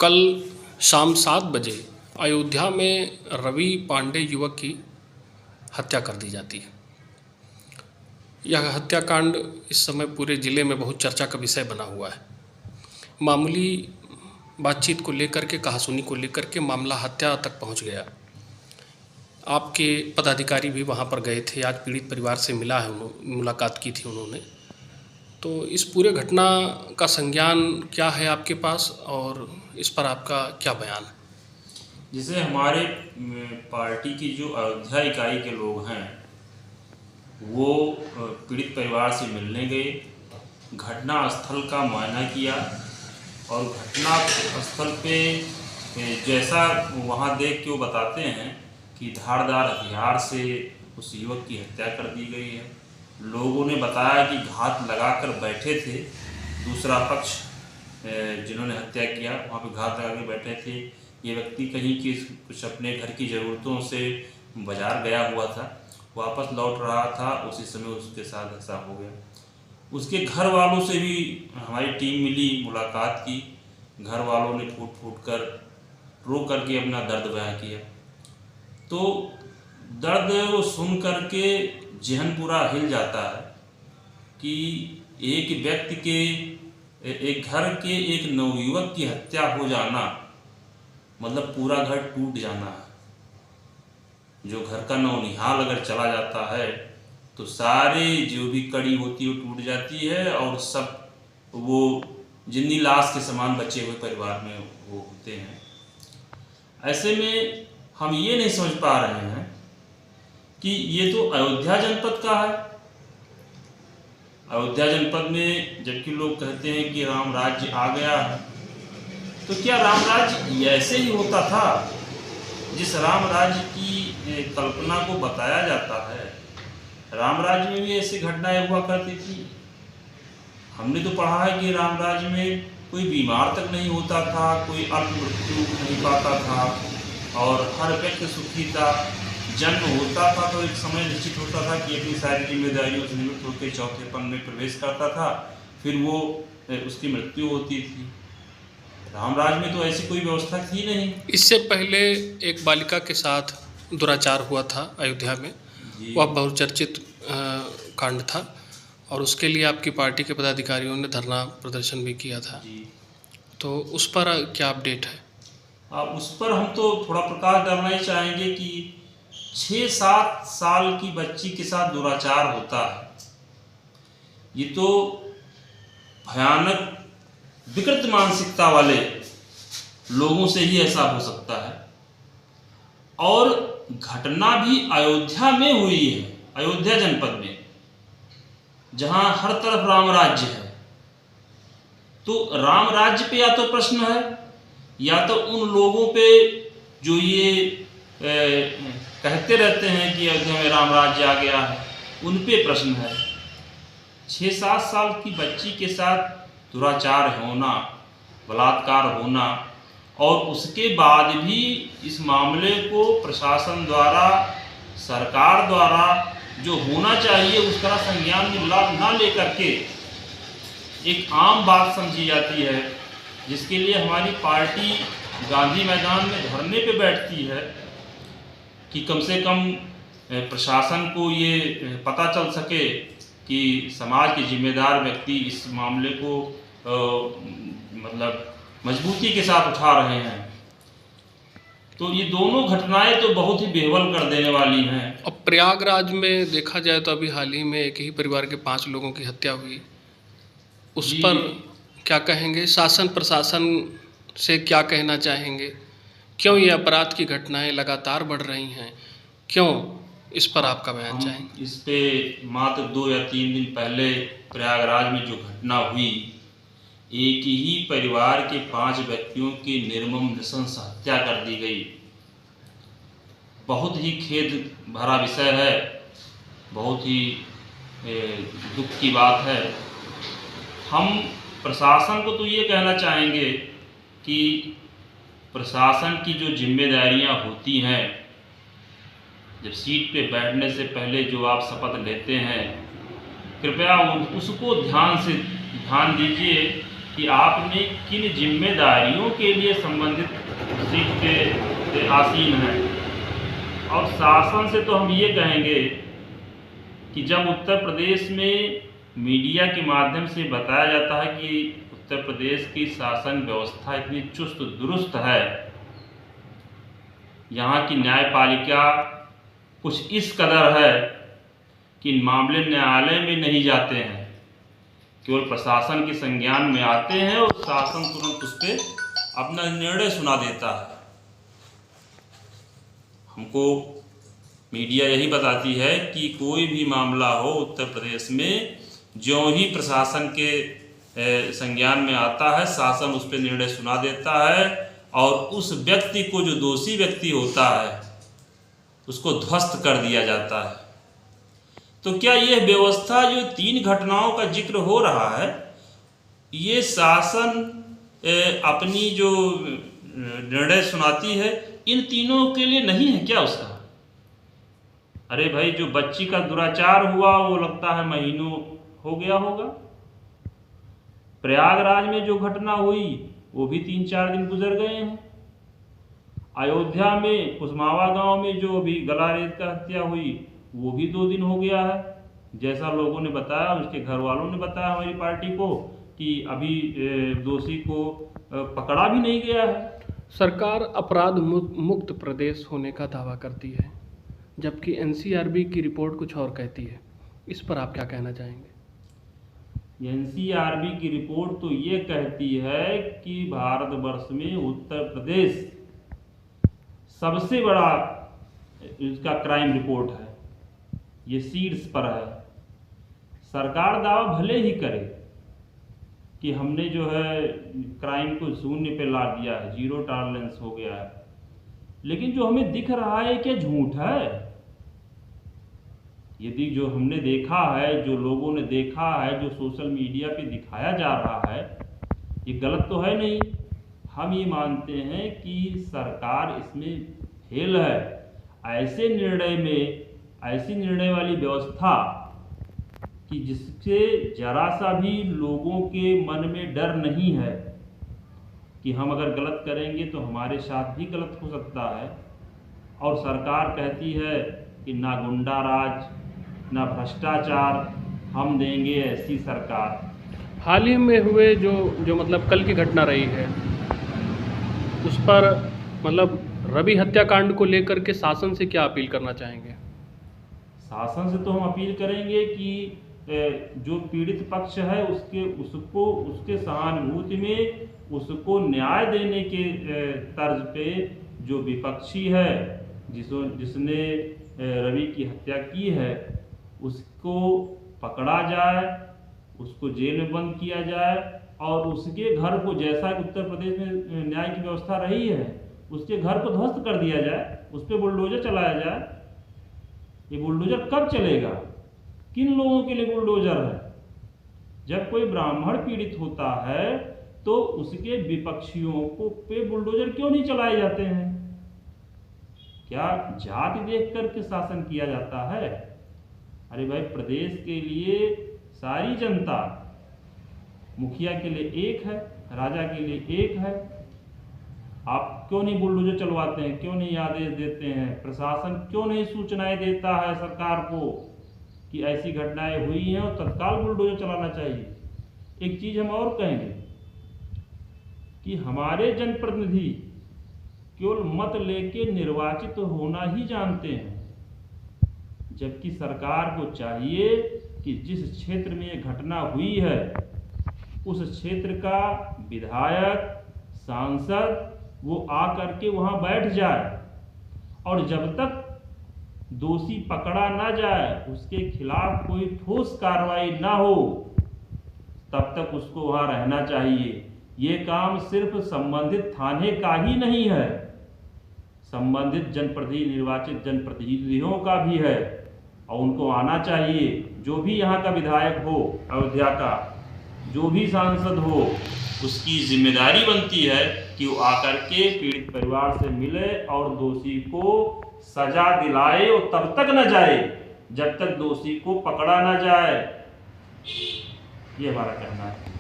कल शाम 7 बजे अयोध्या में रवि पांडे युवक की हत्या कर दी जाती है। यह हत्याकांड इस समय पूरे ज़िले में बहुत चर्चा का विषय बना हुआ है। मामूली बातचीत को लेकर के, कहासुनी को लेकर के मामला हत्या तक पहुंच गया। आपके पदाधिकारी भी वहां पर गए थे, आज पीड़ित परिवार से मुलाकात की थी उन्होंने। तो इस पूरे घटना का संज्ञान क्या है आपके पास और इस पर आपका क्या बयान है? जैसे हमारे पार्टी की जो अयोध्या इकाई के लोग हैं वो पीड़ित परिवार से मिलने गए, घटना स्थल का मुआयना किया और घटना स्थल पे जैसा वहाँ देख के वो बताते हैं कि धारदार हथियार से उस युवक की हत्या कर दी गई है। लोगों ने बताया कि घात लगाकर बैठे थे, दूसरा पक्ष जिन्होंने हत्या किया वहाँ पे घात लगा के बैठे थे। ये व्यक्ति कहीं की कुछ अपने घर की ज़रूरतों से बाज़ार गया हुआ था, वापस लौट रहा था, उसी समय उसके साथ ऐसा हो गया। उसके घर वालों से भी हमारी टीम मिली, मुलाकात की। घर वालों ने फूट फूट कर रो करके अपना दर्द बयां किया। तो दर्द सुन करके जहन पूरा हिल जाता है कि एक व्यक्ति के, एक घर के एक नवयुवक की हत्या हो जाना मतलब पूरा घर टूट जाना है। जो घर का नौनिहाल अगर चला जाता है तो सारे जो भी कड़ी होती है वो टूट जाती है और सब वो जिंदी लाश के समान बचे हुए परिवार में वो होते हैं। ऐसे में हम ये नहीं समझ पा रहे हैं कि ये तो अयोध्या जनपद का है। अयोध्या जनपद में जबकि लोग कहते हैं कि राम राज्य आ गया है, तो क्या राम राज्य ऐसे ही होता था? जिस राम राज्य की कल्पना को बताया जाता है, राम राज्य में भी ऐसी घटनाएं हुआ करती थी। हमने तो पढ़ा है कि राम राज्य में कोई बीमार तक नहीं होता था, कोई अल्प मृत्यु नहीं पाता था और हर व्यक्ति सुखी था। जन्म होता था तो एक समय निश्चित होता था कि अपनी सारी जिम्मेदारियों से निवृत्त होकर चौथेपन में प्रवेश करता था, फिर वो उसकी मृत्यु होती थी। रामराज में तो ऐसी कोई व्यवस्था थी नहीं। इससे पहले एक बालिका के साथ दुराचार हुआ था अयोध्या में, वह बहुत चर्चित कांड था और उसके लिए आपकी पार्टी के पदाधिकारियों ने धरना प्रदर्शन भी किया था। तो उस पर क्या अपडेट है? उस पर हम तो थोड़ा प्रकाश डालना ही चाहेंगे कि 6-7 साल की बच्ची के साथ दुराचार होता है, ये तो भयानक विकृत मानसिकता वाले लोगों से ही ऐसा हो सकता है। और घटना भी अयोध्या में हुई है, अयोध्या जनपद में, जहां हर तरफ राम राज्य है। तो राम राज्य पे या तो प्रश्न है या तो उन लोगों पे जो ये कहते रहते हैं कि अयोध्या में राम राज्य आ गया है, उन पे प्रश्न है। 6-7 साल की बच्ची के साथ दुराचार होना, बलात्कार होना और उसके बाद भी इस मामले को प्रशासन द्वारा, सरकार द्वारा जो होना चाहिए उसका संज्ञान ना लेकर के एक आम बात समझी जाती है, जिसके लिए हमारी पार्टी गांधी मैदान में धरने पे बैठती है कि कम से कम प्रशासन को ये पता चल सके कि समाज के जिम्मेदार व्यक्ति इस मामले को मतलब मजबूती के साथ उठा रहे हैं। तो ये दोनों घटनाएं तो बहुत ही बेहवल कर देने वाली हैं। अब प्रयागराज में देखा जाए तो अभी हाल ही में एक ही परिवार के 5 लोगों की हत्या हुई, उस पर क्या कहेंगे? शासन प्रशासन से क्या कहना चाहेंगे? क्यों ये अपराध की घटनाएं लगातार बढ़ रही हैं? क्यों? इस पर आपका बयान चाहेंगे। इस पे मात्र 2 या 3 दिन पहले प्रयागराज में जो घटना हुई, एक ही परिवार के 5 व्यक्तियों की निर्मम नृशंस हत्या कर दी गई। बहुत ही खेद भरा विषय है, बहुत ही दुख की बात है। हम प्रशासन को तो ये कहना चाहेंगे कि प्रशासन की जो जिम्मेदारियां होती हैं, जब सीट पे बैठने से पहले जो आप शपथ लेते हैं, कृपया उसको ध्यान दीजिए कि आपने किन जिम्मेदारियों के लिए संबंधित सीट पे आसीन हैं। और शासन से तो हम ये कहेंगे कि जब उत्तर प्रदेश में मीडिया के माध्यम से बताया जाता है कि उत्तर प्रदेश की शासन व्यवस्था इतनी चुस्त दुरुस्त है, यहाँ की न्यायपालिका कुछ इस कदर है कि मामले न्यायालय में नहीं जाते हैं, केवल प्रशासन के संज्ञान में आते हैं और शासन तुरंत उस पर अपना निर्णय सुना देता है। हमको मीडिया यही बताती है कि कोई भी मामला हो उत्तर प्रदेश में, ज्यों ही प्रशासन के संज्ञान में आता है, शासन उस पर निर्णय सुना देता है और उस व्यक्ति को, जो दोषी व्यक्ति होता है, उसको ध्वस्त कर दिया जाता है। तो क्या यह व्यवस्था, जो 3 घटनाओं का जिक्र हो रहा है, ये शासन अपनी जो निर्णय सुनाती है इन तीनों के लिए नहीं है क्या उसका? अरे भाई, जो बच्ची का दुराचार हुआ वो लगता है महीनों हो गया होगा। प्रयागराज में जो घटना हुई वो भी 3-4 दिन गुजर गए हैं। अयोध्या में कुसमावा गांव में जो अभी गलारेत का हत्या हुई वो भी 2 दिन हो गया है। जैसा लोगों ने बताया, उसके घर वालों ने बताया हमारी पार्टी को कि अभी दोषी को पकड़ा भी नहीं गया है। सरकार अपराध मुक्त प्रदेश होने का दावा करती है, जबकि एनसीआरबी की रिपोर्ट कुछ और कहती है। इस पर आप क्या कहना चाहेंगे? एनसीआरबी की रिपोर्ट तो ये कहती है कि भारतवर्ष में उत्तर प्रदेश सबसे बड़ा इसका क्राइम रिपोर्ट है, ये शीर्ष पर है। सरकार दावा भले ही करे कि हमने जो है क्राइम को शून्य पे ला दिया है, 0 टॉलरेंस हो गया है, लेकिन जो हमें दिख रहा है क्या झूठ है? यदि जो हमने देखा है, जो लोगों ने देखा है, जो सोशल मीडिया पे दिखाया जा रहा है, ये गलत तो है नहीं। हम ये मानते हैं कि सरकार इसमें फेल है। ऐसे निर्णय में, ऐसी निर्णय वाली व्यवस्था कि जिससे जरा सा भी लोगों के मन में डर नहीं है कि हम अगर गलत करेंगे तो हमारे साथ भी गलत हो सकता है। और सरकार कहती है कि ना गुंडा राज, ना भ्रष्टाचार, हम देंगे ऐसी सरकार। हाल ही में हुए जो मतलब कल की घटना रही है, उस पर मतलब रवि हत्याकांड को लेकर के शासन से क्या अपील करना चाहेंगे? शासन से तो हम अपील करेंगे कि जो पीड़ित पक्ष है उसके सहानुभूति में उसको न्याय देने के तर्ज पे जो विपक्षी है, जिसने रवि की हत्या की है, उसको पकड़ा जाए, उसको जेल में बंद किया जाए और उसके घर को, जैसा उत्तर प्रदेश में न्याय की व्यवस्था रही है, उसके घर को ध्वस्त कर दिया जाए, उस पर बुलडोजर चलाया जाए। ये बुलडोजर कब चलेगा? किन लोगों के लिए बुलडोजर है? जब कोई ब्राह्मण पीड़ित होता है तो उसके विपक्षियों को पे बुलडोजर क्यों नहीं चलाए जाते हैं? क्या जाति देख करके शासन किया जाता है? अरे भाई, प्रदेश के लिए सारी जनता मुखिया के लिए एक है, राजा के लिए एक है। आप क्यों नहीं बुलडोजर चलवाते हैं? क्यों नहीं आदेश देते हैं? प्रशासन क्यों नहीं सूचनाएं देता है सरकार को कि ऐसी घटनाएं हुई हैं और तत्काल बुलडोजर चलाना चाहिए? एक चीज हम और कहेंगे कि हमारे जनप्रतिनिधि केवल मत लेके निर्वाचित होना ही जानते हैं, जबकि सरकार को चाहिए कि जिस क्षेत्र में ये घटना हुई है उस क्षेत्र का विधायक, सांसद वो आकर के वहां बैठ जाए और जब तक दोषी पकड़ा ना जाए, उसके खिलाफ कोई ठोस कार्रवाई ना हो, तब तक उसको वहां रहना चाहिए। ये काम सिर्फ संबंधित थाने का ही नहीं है, संबंधित जनप्रतिनिधि, निर्वाचित जनप्रतिनिधियों का भी है और उनको आना चाहिए। जो भी यहाँ का विधायक हो, अयोध्या का जो भी सांसद हो, उसकी जिम्मेदारी बनती है कि वो आकर के पीड़ित परिवार से मिले और दोषी को सजा दिलाए और तब तक न जाए जब तक दोषी को पकड़ा न जाए। ये हमारा कहना है।